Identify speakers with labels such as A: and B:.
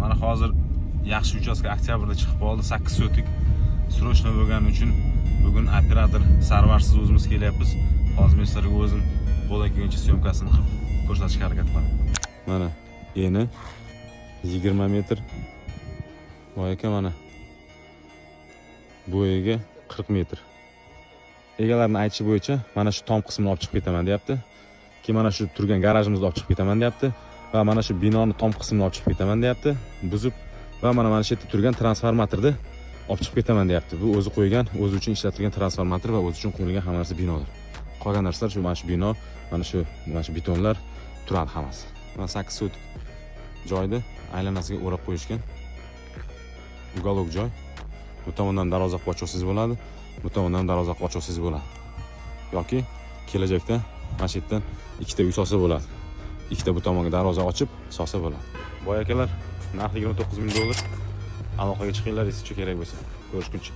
A: Mana hozir yaxshi uchastka oktyabrda chiqib qoldi, 8 sotik. Srochno bo'lgani uchun bugun operator Sarvarsiz o'zimiz kelyapmiz. Hozir men sizlarga o'zim qo'ldan kelgancha syomkasini qilib ko'rsatishga harakat qilaman. Mana eni 20 metr. Voy aka mana. Bo'yiga 40 metr. Egalarning aytishi bo'yicha mana shu tom qismini olib chiqib ketaman deyapti. Keyin mana shu turgan garajimizni olib chiqib ketaman deyapti va mana shu binoni tom qismini olib chiqib ketaman deyapti. Buzib va mana shu yerda turgan transformatorni olib chiqib ketaman deyapti. Bu o'zi qo'ygan, o'zi uchun ishlatilgan transformator va o'zi uchun qo'yilgan hamma narsa binolar. Qolgan narsalar shu mana shu bino, mana shu betonlar turadi hammasi. Mana 8 sotik joyni aylanasiga o'rab qo'yishgan. Uголок joy. Bu tomondan darvoza ochasiz bo'ladi, bu tomondan darvoza ochasiz bo'ladi. Yoki kelajakda mana shu yerdan ikkita uy solsa bo'ladi. Ikkita bu tomonga darvoza ochib solsa bo'ladi. Boy akalar, narxi $29,000. Aloqaga chiqinglar, sizga kerak bo'lsa. Ko'rishguncha.